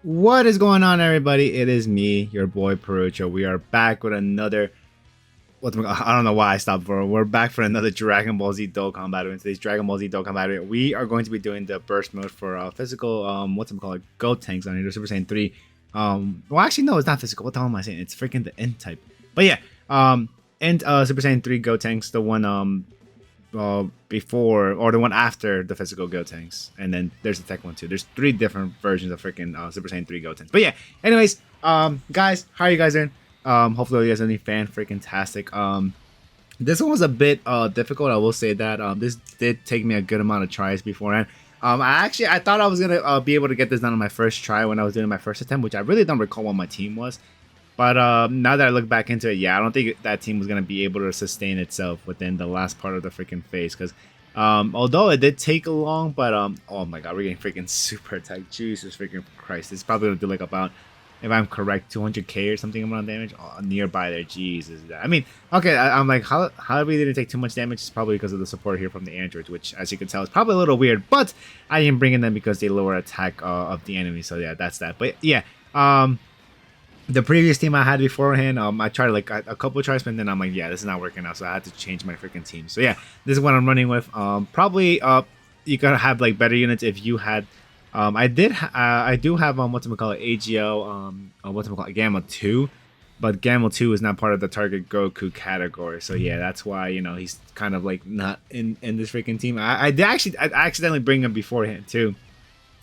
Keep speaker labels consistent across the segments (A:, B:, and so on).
A: What is going on, everybody? It is me, your boy Perucho. We are back with another. I don't know why I stopped for. We're back for another Dragon Ball Z Dokkan battle. In today's Dragon Ball Z Dokkan battle, we are going to be doing the burst mode for physical. What's it called? Gotenks on here. Super Saiyan 3. Well, actually, no, it's not physical. What the hell am I saying? It's freaking the INT type. But yeah, INT Super Saiyan 3 Gotenks, the one before or the one after the physical Gotenks, and then there's the tech one too. There's three different versions of freaking Super Saiyan 3 Gotenks. But yeah, anyways, guys, how are you guys doing? Hopefully you guys are doing fan freaking tastic. This one was a bit difficult. I will say that this did take me a good amount of tries beforehand. I thought I was gonna be able to get this done on my first try when I was doing my first attempt, which I really don't recall what my team was. But now that I look back into it, yeah, I don't think that team was going to be able to sustain itself within the last part of the freaking phase. Because although it did take long, but oh my god, we're getting freaking super attack. Jesus freaking Christ. It's probably going to do like about, if I'm correct, 200k or something amount of damage nearby there. Jesus. I mean, okay, I'm like, how we didn't take too much damage? It's probably because of the support here from the androids, which, as you can tell, is probably a little weird. But I am bringing them because they lower attack of the enemy. So yeah, that's that. But yeah, the previous team I had beforehand, I tried like a couple of tries, but then I'm like, yeah, this is not working out, so I had to change my freaking team. So yeah, this is what I'm running with. Probably you gotta have like better units if you had. I do have what's it called, AGL what's it called, Gamma 2, but Gamma 2 is not part of the target Goku category. So yeah, that's why he's kind of like not in this freaking team. I accidentally bring him beforehand too,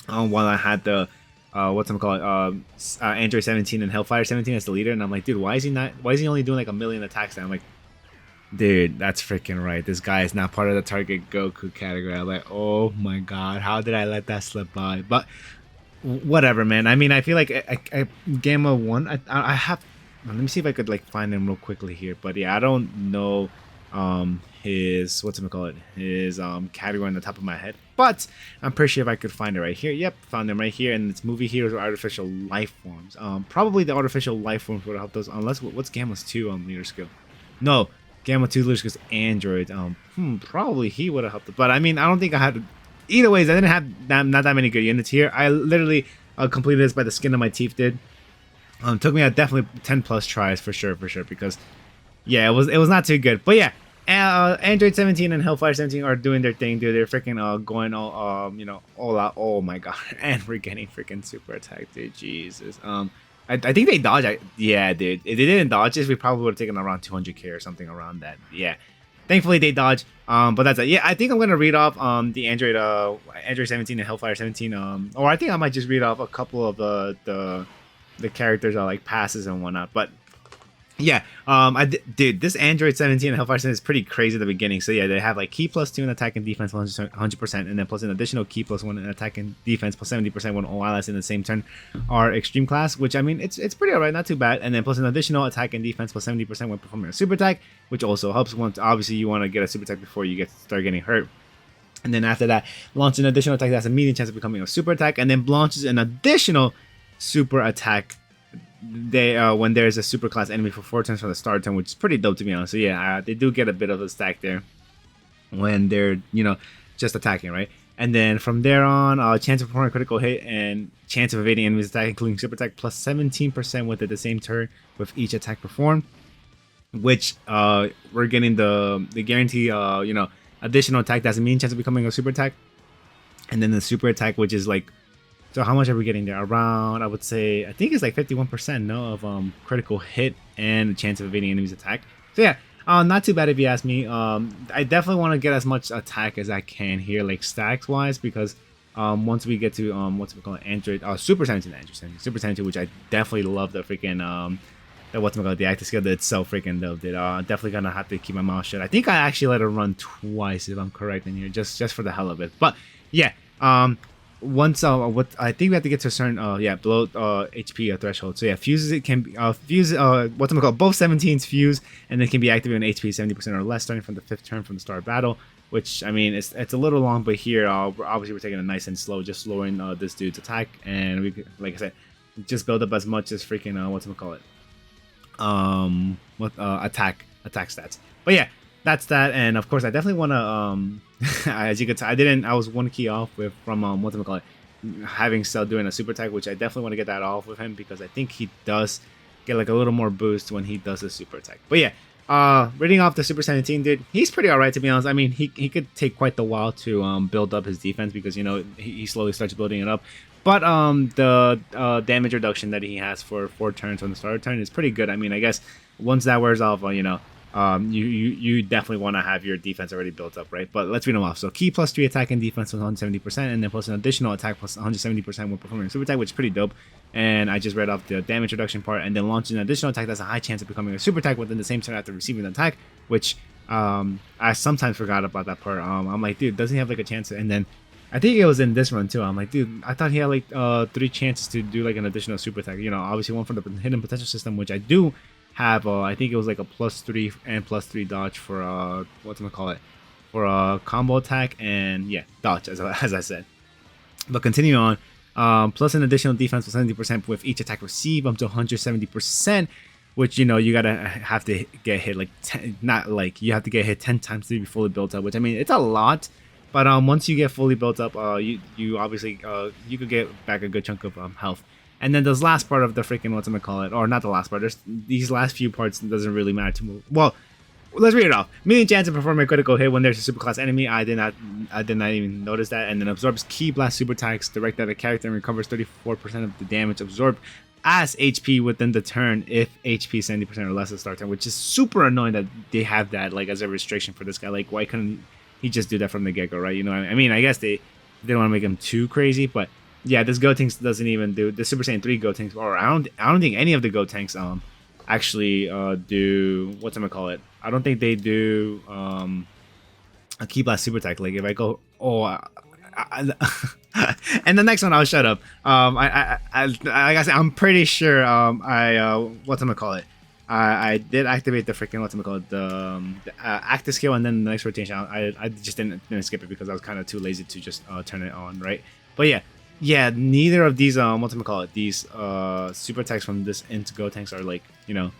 A: while I had the what's him called Android 17 and Hellfire 17 as the leader, and I'm like, dude, why is he only doing like a million attacks now? I'm like, dude, that's freaking right, this guy is not part of the target Goku category. I'm like, oh my god, how did I let that slip by? But whatever, man. I mean, I feel like I Gamma 1, I have, let me see if I could like find him real quickly here. But yeah, I don't know his his category on the top of my head, but I'm pretty sure if I could find it right here. Yep, found him right here. And it's movie heroes or artificial life forms. Probably the artificial life forms would help those, unless what's Gamma's 2 leader skill? No, Gamma 2 leader skill is android. Probably he would have helped it, but I mean, I don't think I had. Either ways, I didn't have not that many good units here. I literally completed this by the skin of my teeth. Took me definitely 10 plus tries for sure, because yeah, it was not too good. But yeah, Android 17 and Hellfire 17 are doing their thing, dude. They're freaking going all out. Oh my god, and we're getting freaking super attack, dude. Jesus. I think they dodged. Yeah, dude. If they didn't dodge this, we probably would have taken around 200k or something around that. Yeah. Thankfully they dodged. But that's it. Yeah, I think I'm gonna read off the Android 17 and Hellfire 17. Or I think I might just read off a couple of the characters are like passes and whatnot. But yeah, dude, this Android 17 and Hellfire 17 is pretty crazy at the beginning. So yeah, they have like key +2 in attack and defense 100%, and then plus an additional key +1 in attack and defense plus 70% when all allies in the same turn are extreme class, which I mean, it's pretty alright, not too bad. And then plus an additional attack and defense plus 70% when performing a super attack, which also helps once obviously you want to get a super attack before you start getting hurt. And then after that, launch an additional attack that has a medium chance of becoming a super attack, and then launches an additional super attack when there's a super class enemy for 4 turns from the start turn, which is pretty dope to be honest. So yeah, they do get a bit of a stack there when they're just attacking, right? And then from there on, chance of performing a critical hit and chance of evading enemies attack, including super attack, plus 17% with it the same turn with each attack performed, which we're getting the guarantee additional attack that's a medium chance of becoming a super attack, and then the super attack, which is like, so how much are we getting there? Around, I would say, I think it's like 51% of critical hit and chance of evading enemies attack. So yeah, not too bad if you ask me. I definitely want to get as much attack as I can here, like stacks wise, because once we get to Android Super 17, Super 17, which I definitely love the freaking the active skill that it's so freaking dope, dude. Definitely gonna have to keep my mouth shut. I think I actually let it run twice if I'm correct in here, just for the hell of it. But yeah, once what I think we have to get to a certain below HP threshold. So yeah, fuses, it can be both 17s fuse, and they can be activated when HP 70% or less starting from the 5th turn from the start of battle, which I mean it's a little long, but here obviously we're taking it nice and slow, just slowing this dude's attack, and we, like I said, just build up as much as freaking attack stats. But yeah, that's that. And of course I definitely want to as you can tell, I was one key off from having Cell doing a super attack, which I definitely want to get that off with him because I think he does get like a little more boost when he does a super attack. But yeah, reading off the Super 17, dude, he's pretty alright to be honest. I mean, he could take quite the while to build up his defense because you know he slowly starts building it up. But the damage reduction that he has for 4 turns on the starter turn is pretty good. I mean, I guess once that wears off, you know, you definitely want to have your defense already built up, right? But let's read them off. So key plus 3 attack and defense with 170%, and then plus an additional attack plus 170% when performing a super attack, which is pretty dope. And I just read off the damage reduction part, and then launching an additional attack that's a high chance of becoming a super attack within the same turn after receiving the attack, which I sometimes forgot about that part. I'm like, dude, doesn't he have like a chance? And then I think it was in this run too. I'm like, dude, I thought he had like 3 chances to do like an additional super attack. You know, obviously one for the hidden potential system, which I do have. I think it was like a +3 and +3 dodge for for a combo attack, and yeah, dodge as I said. But continue on. Plus an additional defense with 70% with each attack received up to 170%, which you know you have to get hit like 10, not like you have to get hit 10 times to be fully built up. Which I mean, it's a lot. But once you get fully built up, you obviously you could get back a good chunk of health. And then this last part of the freaking or not the last part. There's these last few parts doesn't really matter to me. Well, let's read it off. Medium chance to perform a critical hit when there's a superclass enemy. I did not even notice that. And then absorbs key blast super attacks directed at a character and recovers 34% of the damage absorbed as HP within the turn if HP 70% or less of start turn, which is super annoying that they have that like as a restriction for this guy. Like, why couldn't he just do that from the get-go, right? You know, I mean, I guess they don't want to make him too crazy, but yeah, this Gotenks doesn't even do the Super Saiyan 3 Gotenks, or I don't think any of the Gotenks actually do I don't think they do a key blast super attack. Like if I go and the next one I'll shut up. Like I said, I'm pretty sure I did activate the freaking the active skill, and then the next rotation I just didn't skip it because I was kind of too lazy to just turn it on, right? But yeah, neither of these these super attacks from this INT Gotenks are like, you know,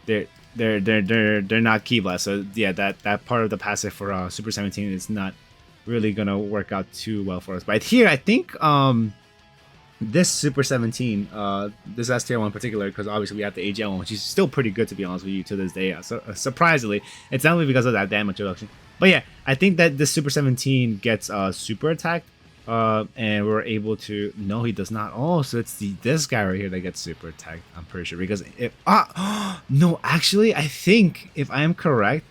A: they're not key blast. So yeah, that part of the passive for Super 17 is not really gonna work out too well for us. But here I think this Super 17, this S tier one in particular, because obviously we have the AGL one, which is still pretty good to be honest with you to this day. So surprisingly, it's only because of that damage reduction. But yeah, I think that this Super 17 gets super attacked. And we're able to. No, he does not. Oh, so it's this guy right here that gets super attacked. I'm pretty sure because if no, actually, I think if I am correct,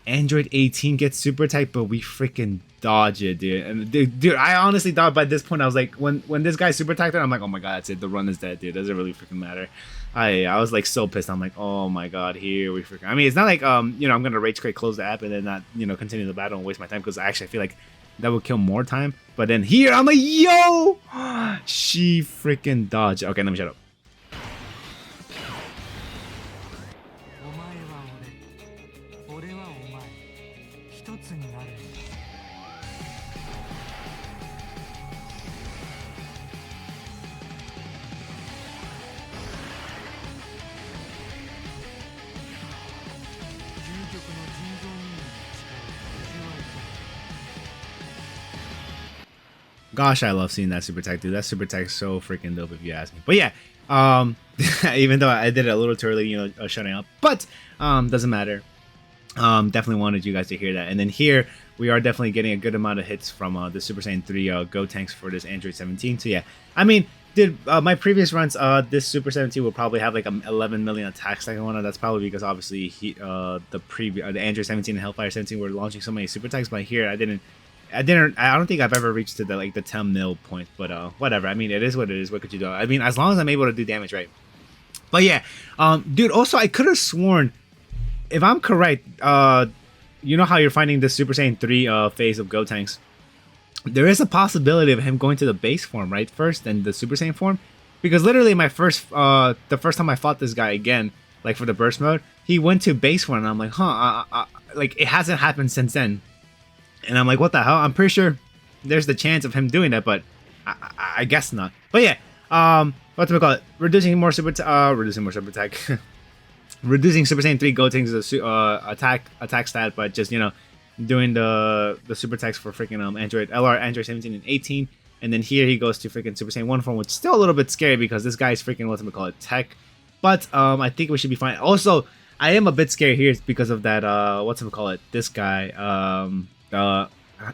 A: Android 18 gets super attacked, but we freaking dodge it, dude. And dude, I honestly thought by this point I was like, when this guy super attacked, I'm like, oh my god, that's it. The run is dead, dude. Doesn't really freaking matter. I was like so pissed. I'm like, oh my god, here we freaking. I mean, it's not like you know I'm gonna rage quit, close the app, and then not continue the battle and waste my time because actually I feel like that would kill more time. But then here, I'm like, yo! She freaking dodged. Okay, let me shut up. Gosh, I love seeing that super attack, dude. That super attack is so freaking dope if you ask me. But yeah, even though I did it a little too early, shutting up. But doesn't matter. Definitely wanted you guys to hear that. And then here, we are definitely getting a good amount of hits from the Super Saiyan 3 Gotenks for this Android 17. So yeah, I mean, dude, my previous runs, this Super 17 will probably have like 11 million attacks. Like one. That's probably because obviously the Android 17 and Hellfire 17 were launching so many super attacks. But here, I don't think I've ever reached to the 10 mil point, but whatever. I mean, it is what it is. What could you do? I mean, as long as I'm able to do damage, right? But yeah, dude. Also, I could have sworn, if I'm correct, you know how you're finding the Super Saiyan 3 phase of Gotenks. There is a possibility of him going to the base form, right? First, then the Super Saiyan form, because literally the first time I fought this guy again, like for the burst mode, he went to base form, and I'm like, like it hasn't happened since then. And I'm like, what the hell? I'm pretty sure there's the chance of him doing that, but I guess not. But yeah, what do we call it? Reducing super attack. Reducing Super Saiyan 3 Gotenks' attack stat, but just doing the super attacks for freaking Android 17 and 18, And then here he goes to freaking Super Saiyan 1 form, which is still a little bit scary because this guy's freaking, whatchamacallit, tech. But I think we should be fine. Also, I am a bit scared here because of that, whatchamacallit, this guy,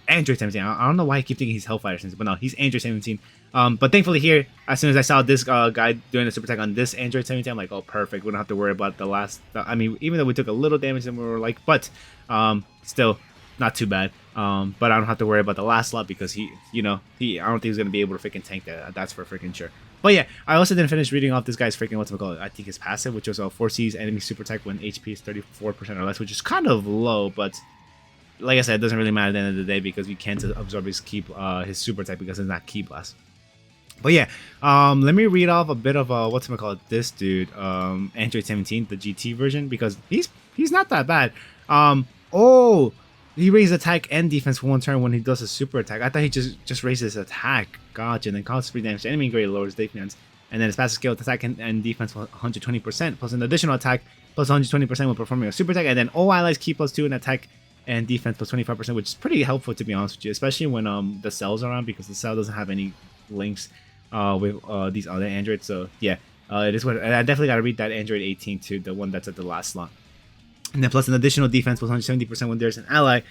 A: Android 17. I don't know why I keep thinking he's Hellfire 17, but no, he's Android 17. But thankfully here, as soon as I saw this guy doing the super attack on this Android 17, I'm like, oh, perfect. We don't have to worry about the last. I mean, even though we took a little damage and we were like, but still not too bad. But I don't have to worry about the last slot because I don't think he's gonna be able to freaking tank that. That's for freaking sure. But yeah, I also didn't finish reading off this guy's freaking, whatchamacallit, I think his passive, which was 4C's enemy super attack when HP is 34% or less, which is kind of low, but like I said, it doesn't really matter at the end of the day because we can't absorb his his super attack because it's not Ki Blast. But yeah, let me read off a bit of whatchamacallit, this dude, Android 17, the GT version, because he's not that bad. Oh, he raises attack and defense for one turn when he does a super attack. I thought he just raises attack. Gotcha. And then causes 3 damage to enemy grade, lowers defense. And then his passive skill attack and defense for 120%, plus an additional attack plus 120% when performing a super attack. And then all allies Ki +2 in attack and defense plus 25%, which is pretty helpful to be honest with you, especially when the Cell's around, because the Cell doesn't have any links with these other androids. So yeah, it is what I definitely got to read that Android 18 too, the one that's at the last slot. And then plus an additional defense plus 170% when there's an ally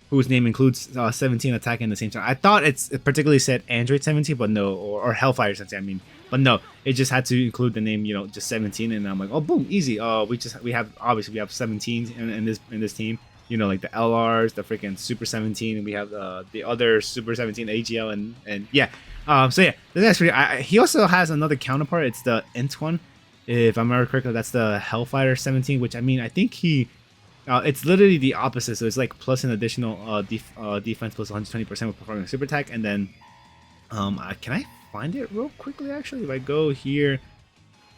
A: whose name includes 17 attack in the same turn. I thought it particularly said Android 17, but no, or Hellfire 17. I mean, but no, it just had to include the name, just 17. And I'm like, oh, boom, easy. We have 17 in this team. Like the LRs, the freaking Super 17, and we have the other Super 17 AGL, and yeah. So yeah, that's pretty. He also has another counterpart. It's the INT one, if I remember correctly. That's the Hellfire 17, which I mean, I think it's literally the opposite. So it's like plus an additional defense plus 120% with performing a super attack, and then can I find it real quickly? Actually, if I go here,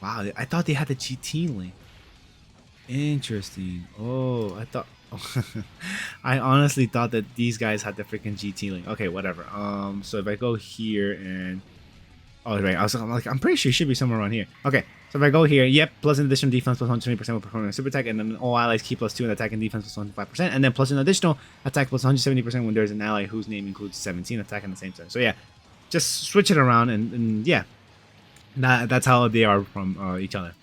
A: wow, I thought they had the GT link. Interesting. Oh, I honestly thought that these guys had the freaking GT link. Okay, whatever. So if I go here and right, I'm pretty sure it should be somewhere around here. Okay, so if I go here, yep, plus an additional defense plus 120% with performing a super attack, and then all allies Ki +2 in attack and defense plus 25%, and then plus an additional attack plus 170% when there's an ally whose name includes 17 attack in the same turn. So yeah, just switch it around, and yeah, that's how they are from each other.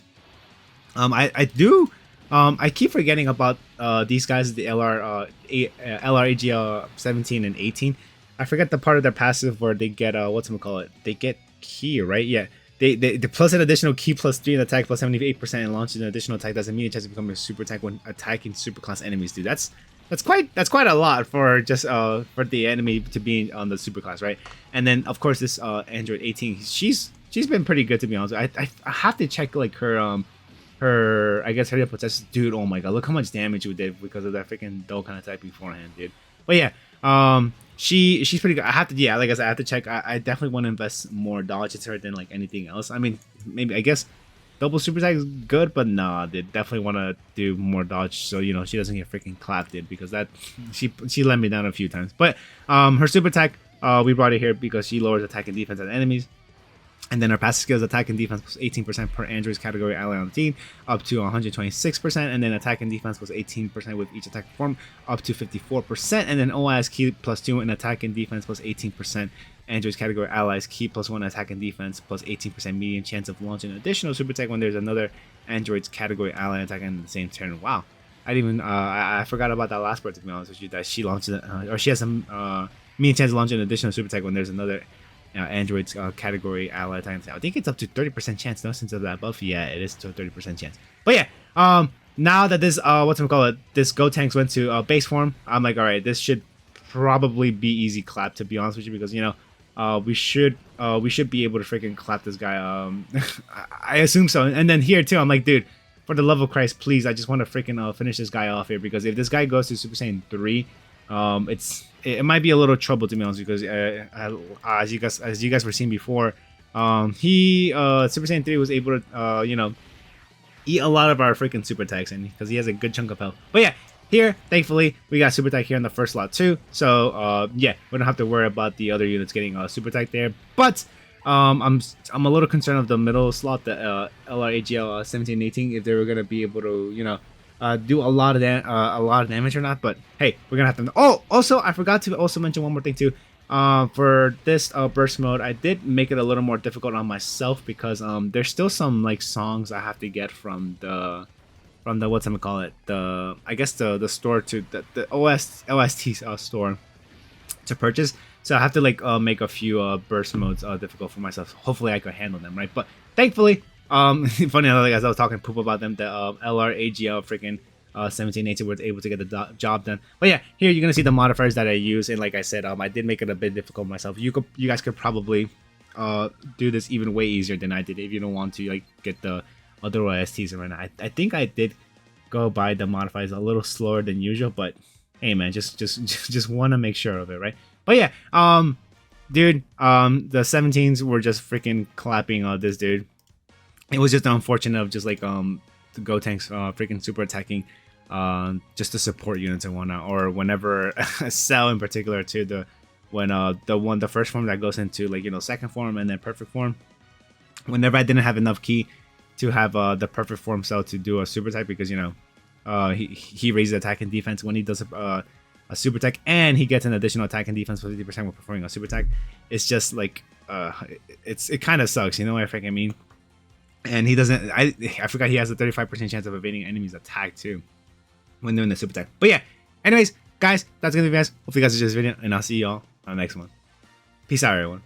A: I keep forgetting about these guys, the LR, 17 and 18. I forget the part of their passive where they get whatchamacallit, they get Ki, right? Yeah, they plus an additional Ki +3 in attack plus 78% and launches an additional attack that's immediate chance to become a super attack when attacking superclass enemies. Dude, that's quite a lot for just for the enemy to be on the superclass, right? And then of course this Android 18, she's been pretty good to be honest. I have to check like her I guess her possession. Dude, oh my god, look how much damage we did because of that freaking Dokkan attack beforehand, dude. But yeah, she's pretty good. I have to, yeah, like I said, I have to check. I definitely want to invest more dodge into her than like anything else. I mean, maybe, I guess double super attack is good, but nah, they definitely want to do more dodge so she doesn't get freaking clapped, dude, because that she let me down a few times. But her super attack, we brought it here because she lowers attack and defense on enemies. And then our passive skills, attack and defense plus 18% per Android's category ally on the team, up to 126%. And then attack and defense plus 18% with each attack performed, up to 54%. And then OIS Ki +2 and attack and defense plus 18%. Android's category allies Ki +1 attack and defense plus 18% median chance of launching an additional super attack when there's another Android's category ally attacking in the same turn. Wow, I didn't even I forgot about that last part, to be honest with you, that she launches or she has some median chance of launching an additional super attack when there's another Android's category ally attacking. I think it's up to 30% chance, no, since of that buff. Yeah, it is to a 30% chance. But yeah, now that this this Gotenks went to base form, I'm like, all right, this should probably be easy clap, to be honest with you, because we should be able to freaking clap this guy. I assume so. And then here too, I'm like, dude, for the love of Christ, please, I just want to freaking finish this guy off here, because if this guy goes to Super Saiyan 3, it might be a little trouble, to be honest, because as you guys were seeing before, he Super Saiyan 3 was able to eat a lot of our freaking super attacks, and because he has a good chunk of health. But yeah, here thankfully we got super attack here in the first slot too, so yeah, we don't have to worry about the other units getting super attack there. But I'm a little concerned of the middle slot, the LRAGL 17 18, if they were gonna be able to do a lot of damage or not. But hey, we're gonna have to. Oh, also I forgot to also mention one more thing too. For this burst mode, I did make it a little more difficult on myself because there's still some like songs I have to get from the what's I'm gonna call it, the I guess the store, to the OST store to purchase. So I have to like make a few burst modes difficult for myself. Hopefully I could handle them, right? But thankfully, funny enough, like, as I was talking poop about them, the LR AGL freaking 1780 was able to get the job done. But yeah, here you're gonna see the modifiers that I use, and like I said, I did make it a bit difficult myself. You guys could probably do this even way easier than I did if you don't want to like get the other OSTs right now. I think I did go by the modifiers a little slower than usual, but hey man, just want to make sure of it, right? But yeah, dude, the 17s were just freaking clapping this dude. It was just unfortunate of just like the Gotenks freaking super attacking just the support units and whatnot, or whenever Cell in particular too, the first form that goes into like, you know, second form and then perfect form. Whenever I didn't have enough ki to have the perfect form Cell to do a super attack, because you know he raises attack and defense when he does a super attack, and he gets an additional attack and defense for 50% when performing a super attack. It's just like it kind of sucks, you know what I freaking mean? And he doesn't. I forgot he has a 35% chance of evading enemies' attack too when doing the super attack. But yeah, anyways, guys, that's gonna be it, guys. Hopefully you guys enjoyed this video, and I'll see y'all on the next one. Peace out, everyone.